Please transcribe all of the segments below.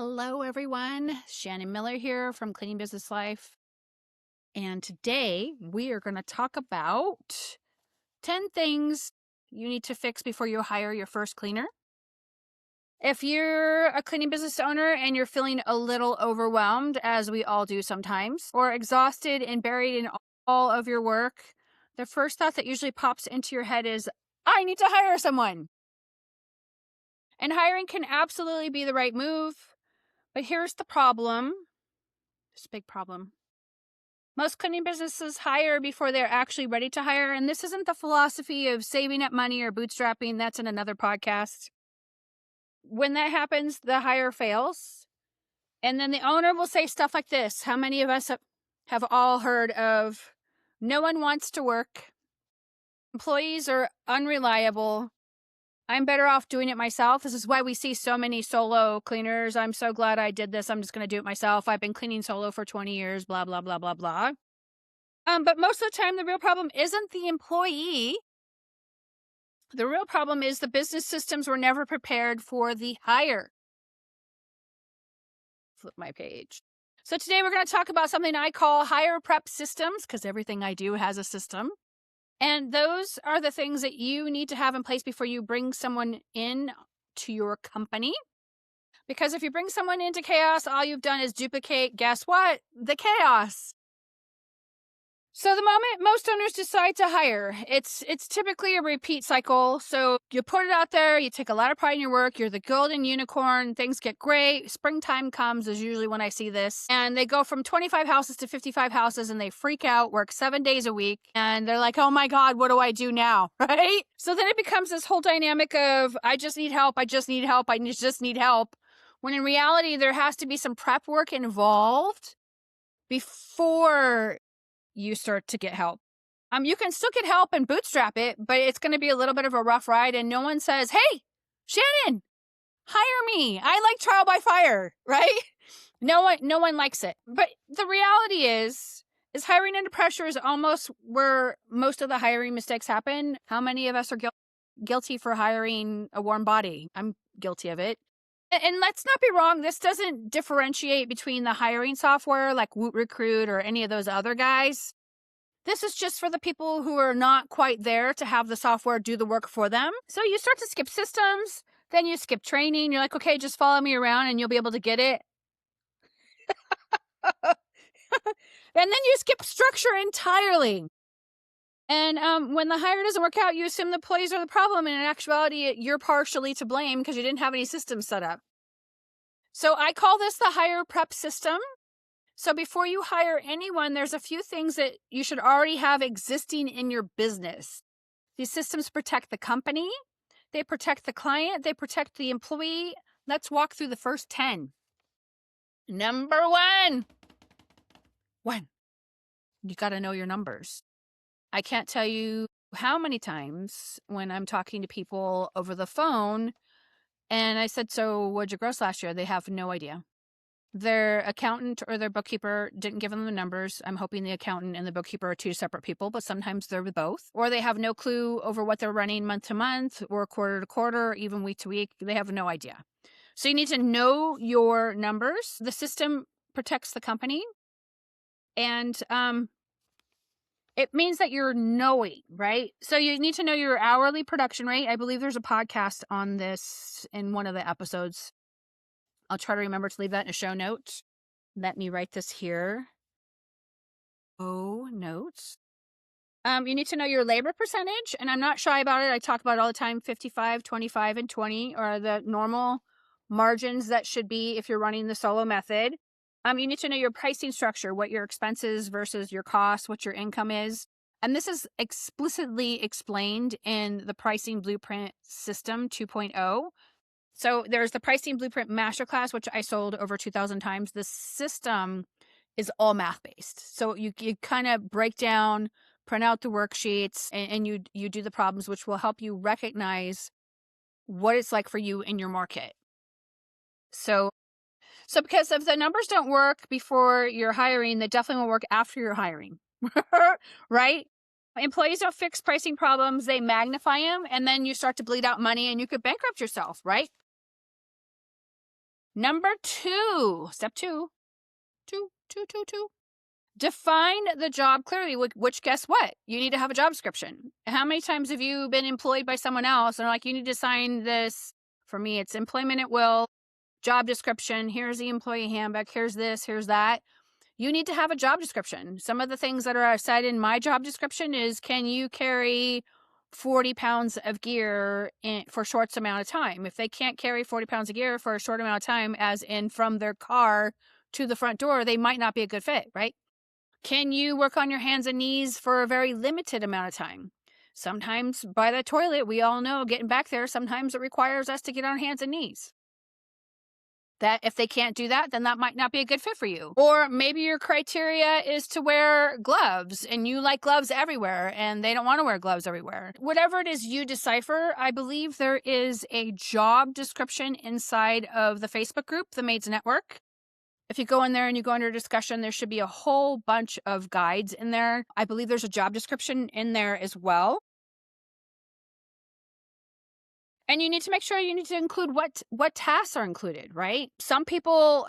Hello, everyone. Shannon Miller here from Cleaning Business Life. And today we are going to talk about 10 things you need to fix before you hire your first cleaner. If you're a cleaning business owner and you're feeling a little overwhelmed, as we all do sometimes, or exhausted and buried in all of your work, the first thought that usually pops into your head is, I need to hire someone. And hiring can absolutely be the right move. But here's the problem. It's a big problem. Most cleaning businesses hire before they're actually ready to hire. And this isn't the philosophy of saving up money or bootstrapping. That's in another podcast. When that happens, the hire fails. And then the owner will say stuff like this. How many of us have all heard of no one wants to work? Employees are unreliable. I'm better off doing it myself. This is why we see so many solo cleaners. I'm so glad I did this. I'm just going to do it myself. I've been cleaning solo for 20 years, blah, blah, blah, blah, blah. But most of the time, the real problem isn't the employee. The real problem is the business systems were never prepared for the hire. Flip my page. So today we're going to talk about something I call hire prep systems, because everything I do has a system. And those are the things that you need to have in place before you bring someone in to your company. Because if you bring someone into chaos, all you've done is duplicate, guess what? The chaos. So the moment most owners decide to hire, it's typically a repeat cycle. So you put it out there, you take a lot of pride in your work, you're the golden unicorn, things get great. Springtime comes is usually when I see this. And they go from 25 houses to 55 houses and they freak out, work 7 days a week. And they're like, oh my God, what do I do now? Right? So then it becomes this whole dynamic of, I just need help, I just need help, I just need help. When in reality, there has to be some prep work involved before you start to get help. You can still get help and bootstrap it, but it's going to be a little bit of a rough ride. And no one says, hey, Shannon, hire me. I like trial by fire, right? No one likes it. But the reality is hiring under pressure is almost where most of the hiring mistakes happen. How many of us are guilty for hiring a warm body? I'm guilty of it. And let's not be wrong, this doesn't differentiate between the hiring software like Woot Recruit or any of those other guys. This is just for the people who are not quite there to have the software do the work for them. So you start to skip systems, then you skip training. You're like, okay, just follow me around and you'll be able to get it. And then you skip structure entirely. And when the hire doesn't work out, you assume the employees are the problem. And in actuality, you're partially to blame because you didn't have any systems set up. So I call this the hire prep system. So before you hire anyone, there's a few things that you should already have existing in your business. These systems protect the company. They protect the client. They protect the employee. Let's walk through the first 10. Number one. You got to know your numbers. I can't tell you how many times when I'm talking to people over the phone and I said, so what'd you gross last year? They have no idea. Their accountant or their bookkeeper didn't give them the numbers. I'm hoping the accountant and the bookkeeper are two separate people, but sometimes they're both. Or they have no clue over what they're running month to month or quarter to quarter, or even week to week. They have no idea. So you need to know your numbers. The system protects the company. And it means that you're knowing, right? So you need to know your hourly production rate. I believe there's a podcast on this in one of the episodes. I'll try to remember to leave that in a show note. Let me write this here. Oh, notes. You need to know your labor percentage, and I'm not shy about it. I talk about it all the time. 55, 25, and 20 are the normal margins that should be if you're running the solo method. You need to know your pricing structure, what your expenses versus your costs, what your income is. And this is explicitly explained in the Pricing Blueprint System 2.0. So there's the Pricing Blueprint Masterclass, which I sold over 2,000 times. The system is all math-based. So you kind of break down, print out the worksheets, and you do the problems, which will help you recognize what it's like for you in your market. So because if the numbers don't work before you're hiring, they definitely won't work after you're hiring, right? Employees don't fix pricing problems. They magnify them, and then you start to bleed out money and you could bankrupt yourself, right? Number 2, step 2, define the job clearly, which guess what? You need to have a job description. How many times have you been employed by someone else and they're like, you need to sign this? For me, it's employment at will, job description. Here's the employee handbook. Here's this, here's that. You need to have a job description. Some of the things that are cited in my job description is, can you carry 40 pounds of gear for a short amount of time? If they can't carry 40 pounds of gear for a short amount of time, as in from their car to the front door, they might not be a good fit, right? Can you work on your hands and knees for a very limited amount of time? Sometimes by the toilet, we all know getting back there, sometimes it requires us to get on our hands and knees. That if they can't do that, then that might not be a good fit for you. Or maybe your criteria is to wear gloves and you like gloves everywhere and they don't want to wear gloves everywhere. Whatever it is you decipher, I believe there is a job description inside of the Facebook group, the Maids Network. If you go in there and you go under discussion, there should be a whole bunch of guides in there. I believe there's a job description in there as well. And you need to make sure you need to include what tasks are included, right? Some people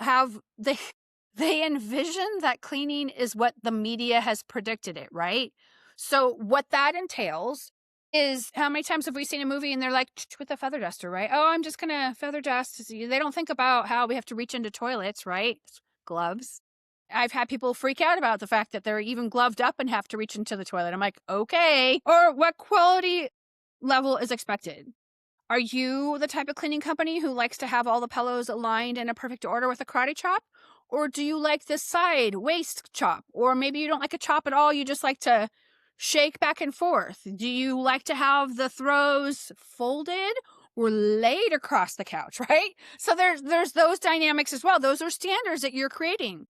they envision that cleaning is what the media has predicted it, right? So what that entails is, how many times have we seen a movie and they're like, with a feather duster, right? Oh, I'm just going to feather dust. They don't think about how we have to reach into toilets, right? Gloves. I've had people freak out about the fact that they're even gloved up and have to reach into the toilet. I'm like, okay. Or what quality level is expected? Are you the type of cleaning company who likes to have all the pillows aligned in a perfect order with a karate chop? Or do you like this side waist chop? Or maybe you don't like a chop at all. You just like to shake back and forth. Do you like to have the throws folded or laid across the couch, right? So there's those dynamics as well. Those are standards that you're creating.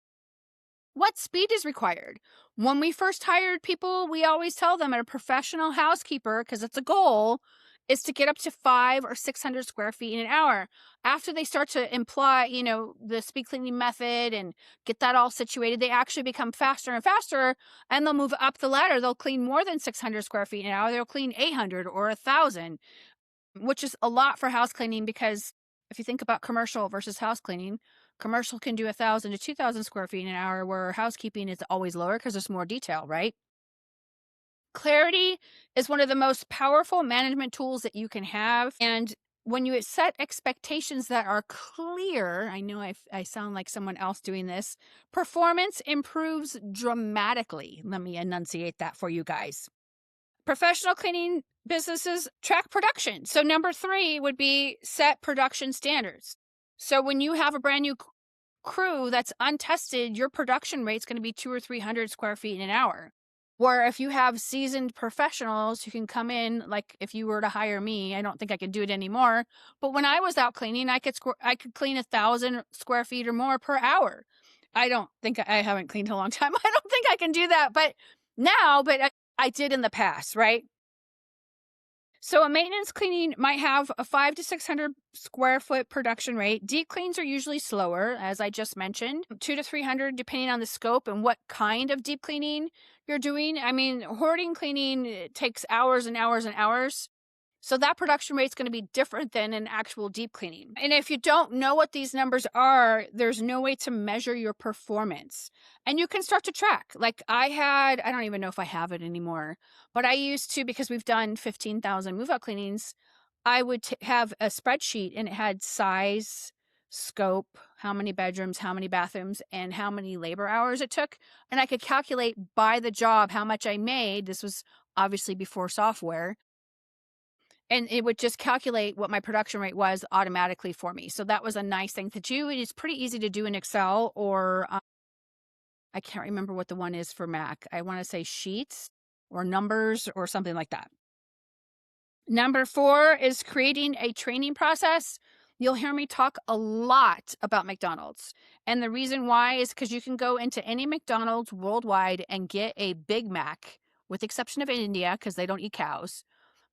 What speed is required? When we first hired people, we always tell them, a professional housekeeper, because it's a goal, is to get up to 500 or 600 square feet in an hour. After they start to imply, the speed cleaning method and get that all situated, they actually become faster and faster, and they'll move up the ladder. They'll clean more than 600 square feet an hour. They'll clean 800 or 1,000, which is a lot for house cleaning, because if you think about commercial versus house cleaning, commercial can do 1,000 to 2,000 square feet an hour, where housekeeping is always lower because there's more detail, right? Clarity is one of the most powerful management tools that you can have. And when you set expectations that are clear, I know I sound like someone else doing this, performance improves dramatically. Let me enunciate that for you guys. Professional cleaning businesses track production. So number 3 would be set production standards. So when you have a brand new crew that's untested, your production rate is going to be 200 or 300 square feet in an hour. Or if you have seasoned professionals who can come in, like if you were to hire me, I don't think I could do it anymore. But when I was out cleaning, I could clean 1,000 square feet or more per hour. I haven't cleaned in a long time. I don't think I can do that, but I did in the past, right? So a maintenance cleaning might have a 500 to 600 square foot production rate. Deep cleans are usually slower, as I just mentioned, 200 to 300 depending on the scope and what kind of deep cleaning you're doing. I mean, hoarding cleaning takes hours and hours and hours. So that production rate is going to be different than an actual deep cleaning. And if you don't know what these numbers are, there's no way to measure your performance. And you can start to track. Like I don't even know if I have it anymore, but I used to, because we've done 15,000 move-out cleanings, I would have a spreadsheet, and it had size, scope, how many bedrooms, how many bathrooms, and how many labor hours it took. And I could calculate by the job how much I made. This was obviously before software. And it would just calculate what my production rate was automatically for me. So that was a nice thing to do. It is pretty easy to do in Excel, or I can't remember what the one is for Mac. I want to say Sheets or Numbers or something like that. Number 4 is creating a training process. You'll hear me talk a lot about McDonald's. And the reason why is because you can go into any McDonald's worldwide and get a Big Mac, with the exception of India, because they don't eat cows.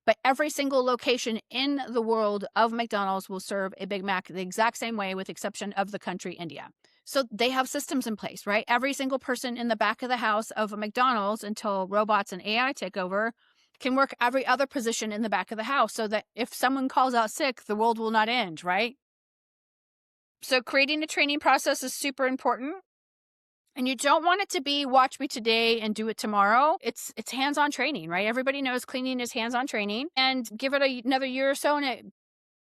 But every single location in the world of McDonald's will serve a Big Mac the exact same way, with the exception of the country India. So they have systems in place, right? Every single person in the back of the house of a McDonald's, until robots and AI take over, can work every other position in the back of the house, so that if someone calls out sick, the world will not end, right? So creating a training process is super important. And you don't want it to be watch me today and do it tomorrow. It's hands-on training, right? Everybody knows cleaning is hands-on training. And give it another year or so and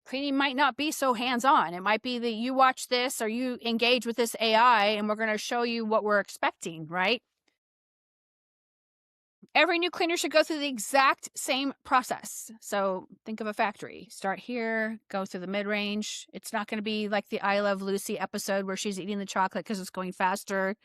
cleaning might not be so hands-on. It might be that you watch this or you engage with this AI and we're going to show you what we're expecting, right? Every new cleaner should go through the exact same process. So think of a factory. Start here, go through the mid-range. It's not going to be like the I Love Lucy episode where she's eating the chocolate because it's going faster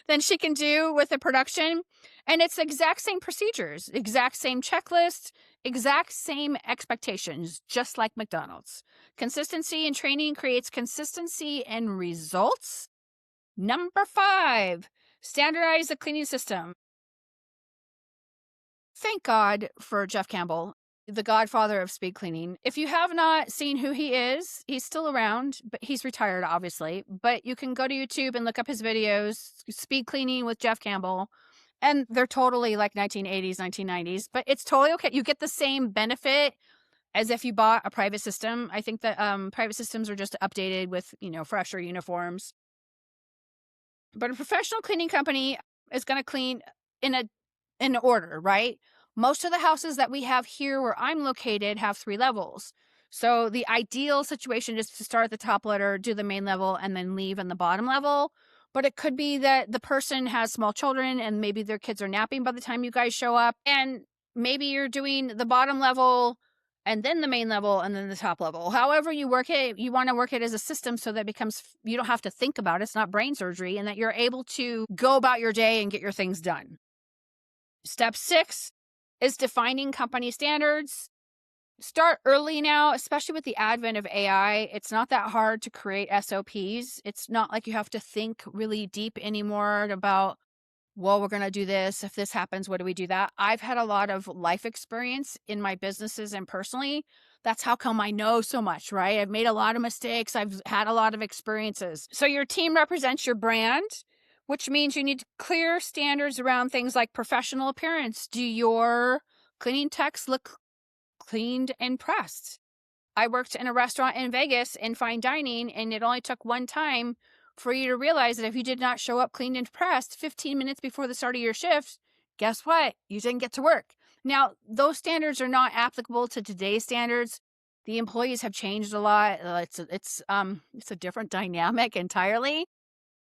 than she can do with the production. And it's the exact same procedures, exact same checklist, exact same expectations, just like McDonald's. Consistency in training creates consistency in results. Number 5, standardize the cleaning system. Thank God for Jeff Campbell, the godfather of speed cleaning. If you have not seen who he is, he's still around, but he's retired, obviously. But you can go to YouTube and look up his videos, speed cleaning with Jeff Campbell. And they're totally like 1980s, 1990s, but it's totally okay. You get the same benefit as if you bought a private system. I think that private systems are just updated with, fresher uniforms. But a professional cleaning company is going to clean in order, right? Most of the houses that we have here where I'm located have 3 levels. So the ideal situation is to start at the top letter, do the main level, and then leave in the bottom level. But it could be that the person has small children and maybe their kids are napping by the time you guys show up. And maybe you're doing the bottom level and then the main level and then the top level. However you work it, you want to work it as a system so that you don't have to think about it. It's not brain surgery, and that you're able to go about your day and get your things done. Step 6 is defining company standards. Start early now, especially with the advent of AI. It's not that hard to create SOPs. It's not like you have to think really deep anymore about, well, we're going to do this. If this happens, what do we do that? I've had a lot of life experience in my businesses and personally. That's how come I know so much, right? I've made a lot of mistakes. I've had a lot of experiences. So your team represents your brand, which means you need clear standards around things like professional appearance. Do your cleaning techs look cleaned and pressed? I worked in a restaurant in Vegas in fine dining, and it only took one time for you to realize that if you did not show up cleaned and pressed 15 minutes before the start of your shift, guess what? You didn't get to work. Now, those standards are not applicable to today's standards. The employees have changed a lot. It's a different dynamic entirely.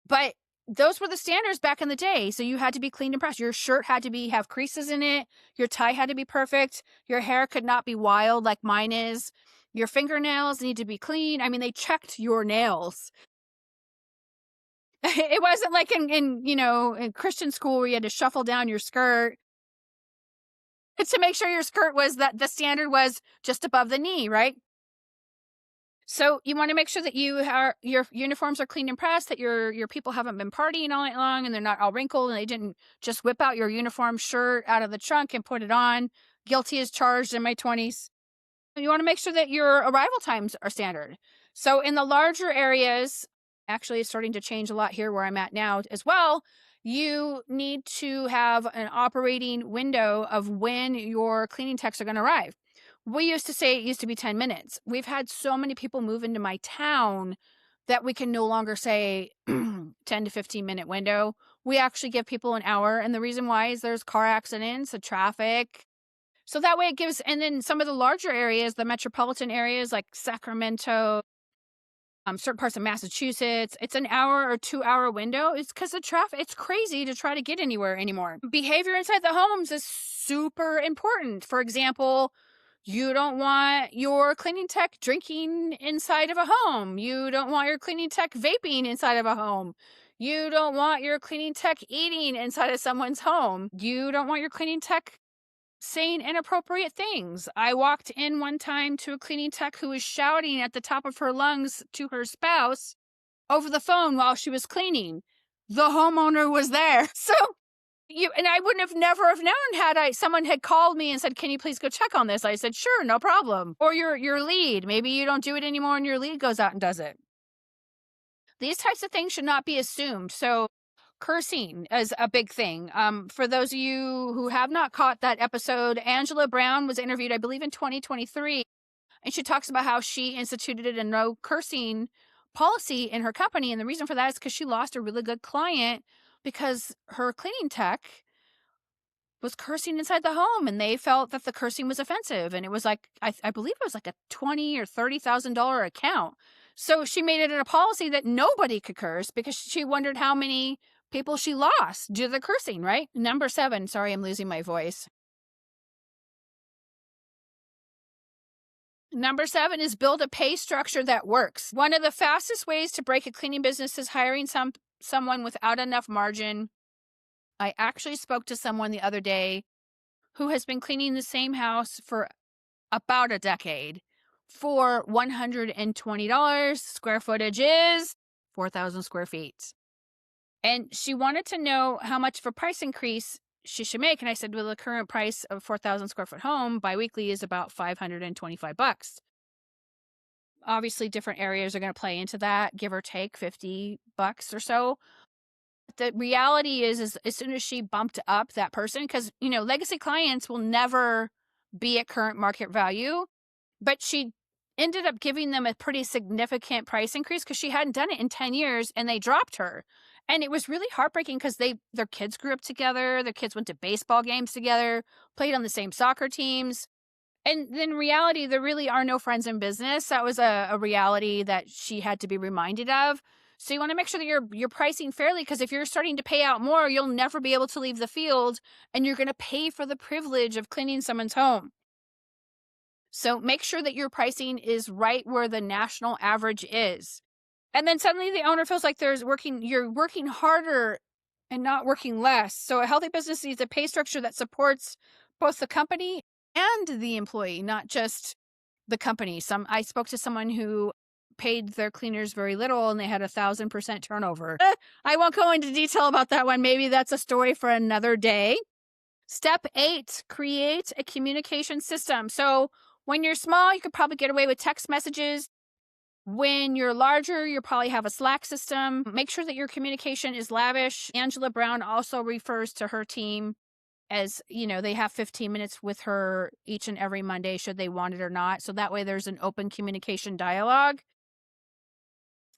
But those were the standards back in the day. So you had to be cleaned and pressed. Your shirt had to have creases in it. Your tie had to be perfect. Your hair could not be wild like mine is. Your fingernails need to be clean. I mean, they checked your nails. It wasn't like in Christian school where you had to shuffle down your skirt to make sure your skirt was that the standard was just above the knee, right? So you want to make sure that your uniforms are clean and pressed, that your people haven't been partying all night long and they're not all wrinkled and they didn't just whip out your uniform shirt out of the trunk and put it on. Guilty as charged in my 20s. You want to make sure that your arrival times are standard. So in the larger areas, actually it's starting to change a lot here where I'm at now as well, you need to have an operating window of when your cleaning techs are going to arrive. We used to say it used to be 10 minutes. We've had so many people move into my town that we can no longer say 10 to 15 minute window. We actually give people an hour. And the reason why is there's car accidents, the traffic. So that way it gives, and then some of the larger areas, the metropolitan areas like Sacramento, certain parts of Massachusetts, it's an hour or 2 hour window. It's because of traffic. It's crazy to try to get anywhere anymore. Behavior inside the homes is super important. For example, you don't want your cleaning tech drinking inside of a home. You don't want your cleaning tech vaping inside of a home. You don't want your cleaning tech eating inside of someone's home. You don't want your cleaning tech saying inappropriate things. I walked in one time to a cleaning tech who was shouting at the top of her lungs to her spouse over the phone while she was cleaning. The homeowner was there. So I wouldn't have never have known had someone had called me and said, "Can you please go check on this?" I said, "Sure, no problem." Or your lead, maybe you don't do it anymore and your lead goes out and does it. These types of things should not be assumed. So cursing is a big thing. For those of you who have not caught that episode, Angela Brown was interviewed, I believe, in 2023. And she talks about how she instituted a no cursing policy in her company. And the reason for that is because she lost a really good client because her cleaning tech was cursing inside the home, and they felt that the cursing was offensive. And it was like, I believe it was like a $20,000 or $30,000 account. So she made it a policy that nobody could curse because she wondered how many people she lost due to the cursing, right? Number 7, sorry, I'm losing my voice. Number 7 is build a pay structure that works. One of the fastest ways to break a cleaning business is hiring someone without enough margin. I actually spoke to someone the other day who has been cleaning the same house for about a decade for $120. Square footage is 4,000 square feet. And she wanted to know how much of a price increase she should make. And I said, well, the current price of 4,000 square foot home biweekly is about $525. Obviously, different areas are going to play into that, give or take $50 or so. The reality is as soon as she bumped up that person, because, legacy clients will never be at current market value, but she ended up giving them a pretty significant price increase because she hadn't done it in 10 years and they dropped her. And it was really heartbreaking because their kids grew up together. Their kids went to baseball games together, played on the same soccer teams. And then in reality, there really are no friends in business. That was a reality that she had to be reminded of. So you want to make sure that you're pricing fairly, because if you're starting to pay out more, you'll never be able to leave the field, and you're going to pay for the privilege of cleaning someone's home. So make sure that your pricing is right where the national average is. And then suddenly the owner feels like you're working harder and not working less. So a healthy business needs a pay structure that supports both the company and the employee, not just the company. I spoke to someone who paid their cleaners very little and they had 1,000% turnover. I won't go into detail about that one. Maybe that's a story for another day. Step 8, create a communication system. So when you're small, you could probably get away with text messages. When you're larger, you'll probably have a Slack system. Make sure that your communication is lavish. Angela Brown also refers to her team as, they have 15 minutes with her each and every Monday, should they want it or not. So that way there's an open communication dialogue.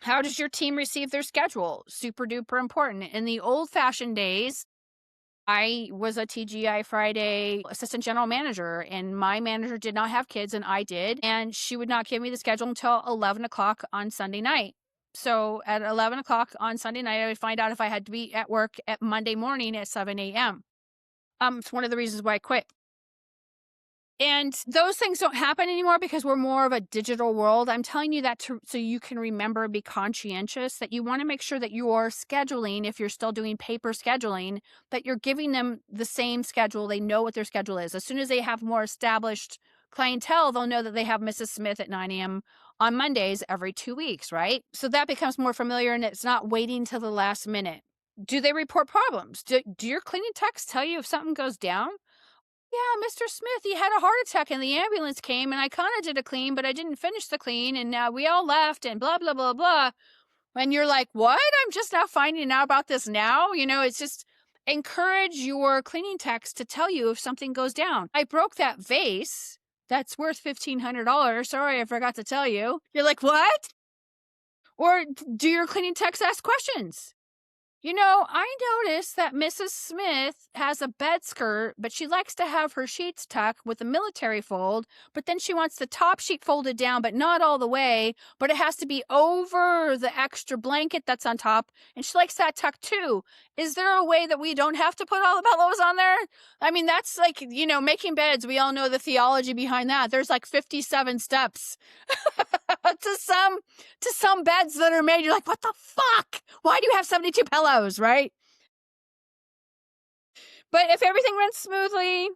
How does your team receive their schedule? Super duper important. In the old fashioned days, I was a TGI Friday assistant general manager, and my manager did not have kids and I did. And she would not give me the schedule until 11 o'clock on Sunday night. So at 11 o'clock on Sunday night, I would find out if I had to be at work at Monday morning at 7 a.m. It's one of the reasons why I quit. And those things don't happen anymore because we're more of a digital world. I'm telling you that so you can remember, be conscientious, that you want to make sure that you're scheduling, if you're still doing paper scheduling, that you're giving them the same schedule. They know what their schedule is. As soon as they have more established clientele, they'll know that they have Mrs. Smith at 9 a.m. on Mondays every 2 weeks, right? So that becomes more familiar, and it's not waiting till the last minute. Do they report problems? Do your cleaning techs tell you if something goes down? Yeah, Mr. Smith, he had a heart attack and the ambulance came and I kind of did a clean, but I didn't finish the clean and we all left and blah, blah, blah, blah. And you're like, what? I'm just now finding out about this now? It's just encourage your cleaning techs to tell you if something goes down. I broke that vase. That's worth $1,500. Sorry, I forgot to tell you. You're like, what? Or do your cleaning techs ask questions? I noticed that Mrs. Smith has a bed skirt, but she likes to have her sheets tucked with a military fold, but then she wants the top sheet folded down, but not all the way, but it has to be over the extra blanket that's on top, and she likes that tucked too. Is there a way that we don't have to put all the pillows on there? I mean, that's like, making beds. We all know the theology behind that. There's like 57 steps to some beds that are made. You're like, what the fuck? Why do you have 72 pillows, right? But if everything runs smoothly,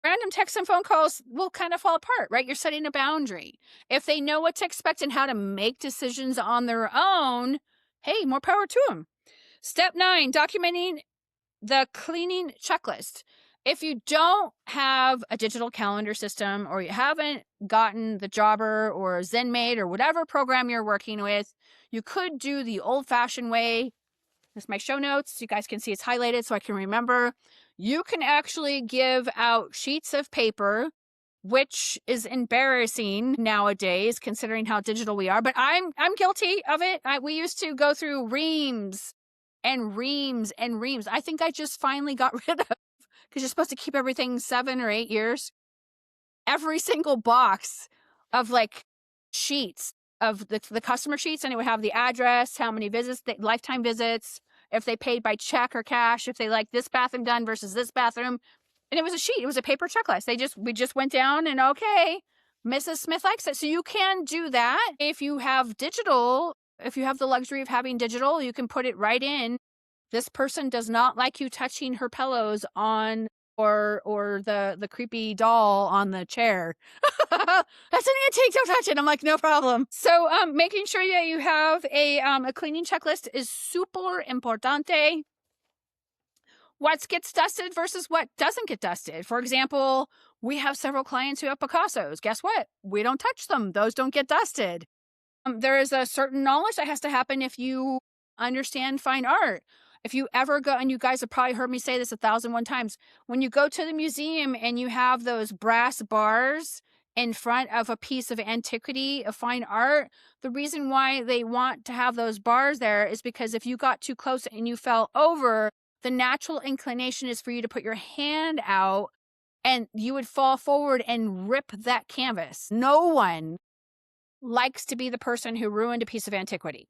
random texts and phone calls will kind of fall apart, right? You're setting a boundary. If they know what to expect and how to make decisions on their own, hey, more power to them. Step 9, documenting the cleaning checklist. If you don't have a digital calendar system, or you haven't gotten the Jobber or ZenMaid or whatever program you're working with, you could do the old-fashioned way. Here's my show notes. You guys can see it's highlighted so I can remember. You can actually give out sheets of paper which is embarrassing nowadays considering how digital we are, but I'm guilty of it. We used to go through reams and reams and reams. I think I just finally got rid of, because you're supposed to keep everything 7 or 8 years, every single box of like sheets of the customer sheets, and it would have the address, how many visits, lifetime visits, if they paid by check or cash, if they like this bathroom done versus this bathroom. And it was a sheet. It was a paper checklist. We just went down and, okay, Mrs. Smith likes it. So you can do that. If you have digital, if you have the luxury of having digital, you can put it right in. This person does not like you touching her pillows on, or the creepy doll on the chair. That's an antique, don't touch it. I'm like, no problem. So making sure that you have a cleaning checklist is super importante. What gets dusted versus what doesn't get dusted. For example, we have several clients who have Picassos. Guess what? We don't touch them. Those don't get dusted. There is a certain knowledge that has to happen if you understand fine art. If you ever go, and you guys have probably heard me say this 1,001 times, when you go to the museum and you have those brass bars in front of a piece of antiquity, of fine art, the reason why they want to have those bars there is because if you got too close and you fell over, the natural inclination is for you to put your hand out and you would fall forward and rip that canvas. No one likes to be the person who ruined a piece of antiquity.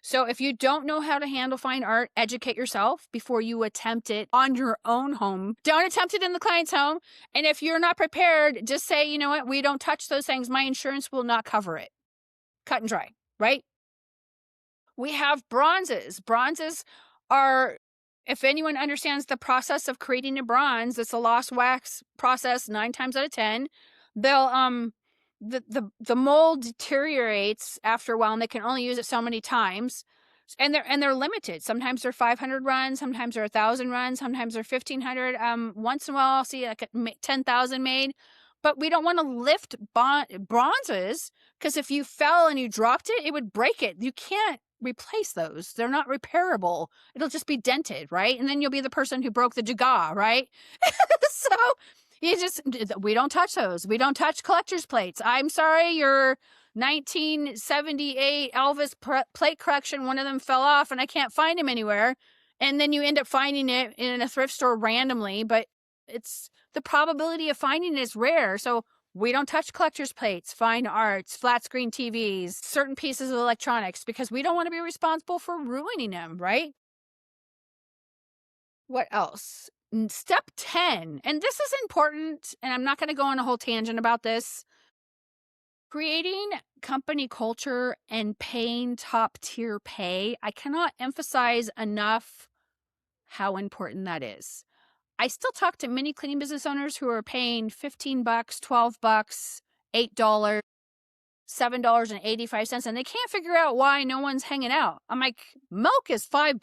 So if you don't know how to handle fine art, educate yourself before you attempt it on your own home. Don't attempt it in the client's home. And if you're not prepared, just say, you know what, we don't touch those things. My insurance will not cover it. Cut and dry, right? We have bronzes. Bronzes are, if anyone understands the process of creating a bronze, it's a lost wax process 9 times out of 10. They'll the mold deteriorates after a while, and they can only use it so many times, and they're limited. Sometimes they're 500 runs, sometimes they're 1,000 runs, sometimes they're 1,500. Once in a while, I'll see like 10,000 made. But we don't want to lift bronzes, because if you fell and you dropped it, it would break it. You can't replace those. They're not repairable. It'll just be dented, right? And then you'll be the person who broke the Degas, right? So we don't touch those. We don't touch collector's plates. I'm sorry, your 1978 Elvis plate collection, one of them fell off and I can't find him anywhere. And then you end up finding it in a thrift store randomly, but the probability of finding it is rare. So we don't touch collector's plates, fine arts, flat screen TVs, certain pieces of electronics, because we don't want to be responsible for ruining them, right? What else? Step 10, and this is important, and I'm not going to go on a whole tangent about this. Creating company culture and paying top tier pay. I cannot emphasize enough how important that is. I still talk to many cleaning business owners who are paying $15, $12, $8, $7.85, and they can't figure out why no one's hanging out. I'm like, milk is $5.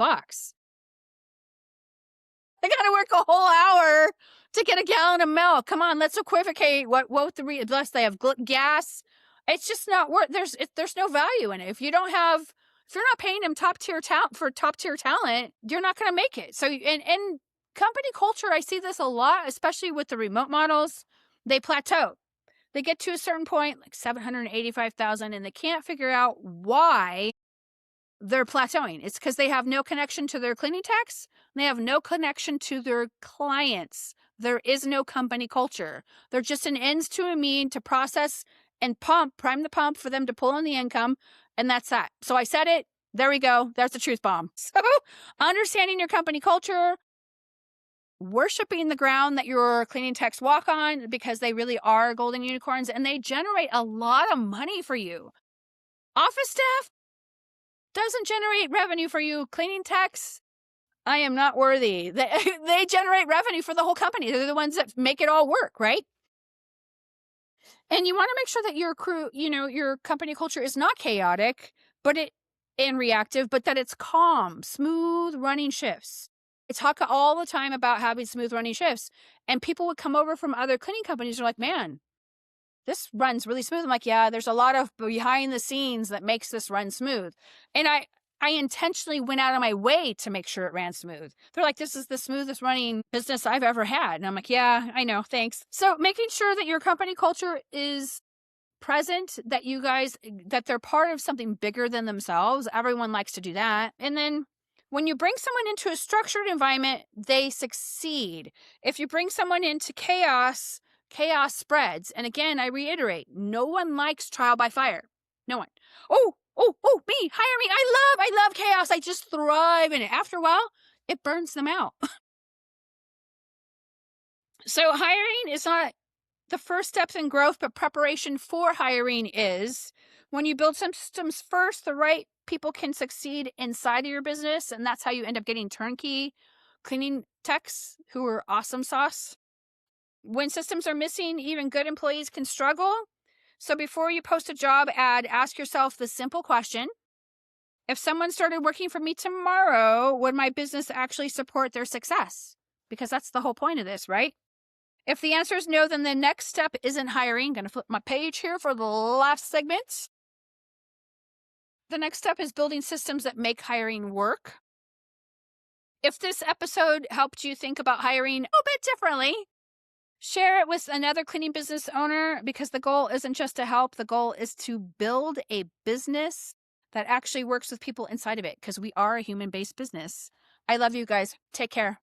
I got to work a whole hour to get a gallon of milk. Come on, let's equivocate what unless they have gas. It's just not worth. There's no value in it. If you're not paying them top tier talent, you're not going to make it. So and company culture, I see this a lot, especially with the remote models. They plateau. They get to a certain point, like 785,000, and they can't figure out why they're plateauing. It's because they have no connection to their cleaning techs. They have no connection to their clients. There is no company culture. They're just an ends to a mean to process and prime the pump for them to pull in the income. And that's that. So I said it. There we go. There's the truth bomb. So understanding your company culture, worshiping the ground that your cleaning techs walk on, because they really are golden unicorns and they generate a lot of money for you. Office staff doesn't generate revenue for you. Cleaning techs, I am not worthy. They generate revenue for the whole company. They're the ones that make it all work, right? And you want to make sure that your crew, your company culture is not chaotic, and reactive, but that it's calm, smooth running shifts. I talk all the time about having smooth running shifts, and people would come over from other cleaning companies. They're like, man, this runs really smooth. I'm like, yeah, there's a lot of behind the scenes that makes this run smooth. And I intentionally went out of my way to make sure it ran smooth. They're like, this is the smoothest running business I've ever had. And I'm like, yeah, I know. Thanks. So making sure that your company culture is present, that you guys, that they're part of something bigger than themselves. Everyone likes to do that. And then when you bring someone into a structured environment, they succeed. If you bring someone into chaos, chaos spreads. And again, I reiterate, no one likes trial by fire. No one. Oh, me, hire me. I love chaos. I just thrive in it. After a while, it burns them out. So hiring is not the first steps in growth, but preparation for hiring is. When you build some systems first, the right people can succeed inside of your business. And that's how you end up getting turnkey cleaning techs who are awesome sauce. When systems are missing, even good employees can struggle. So before you post a job ad, ask yourself the simple question: if someone started working for me tomorrow, would my business actually support their success? Because that's the whole point of this, right? If the answer is no, then the next step isn't hiring. I'm going to flip my page here for the last segment. The next step is building systems that make hiring work. If this episode helped you think about hiring a little bit differently, share it with another cleaning business owner, because the goal isn't just to help. The goal is to build a business that actually works with people inside of it, because we are a human-based business. I love you guys. Take care.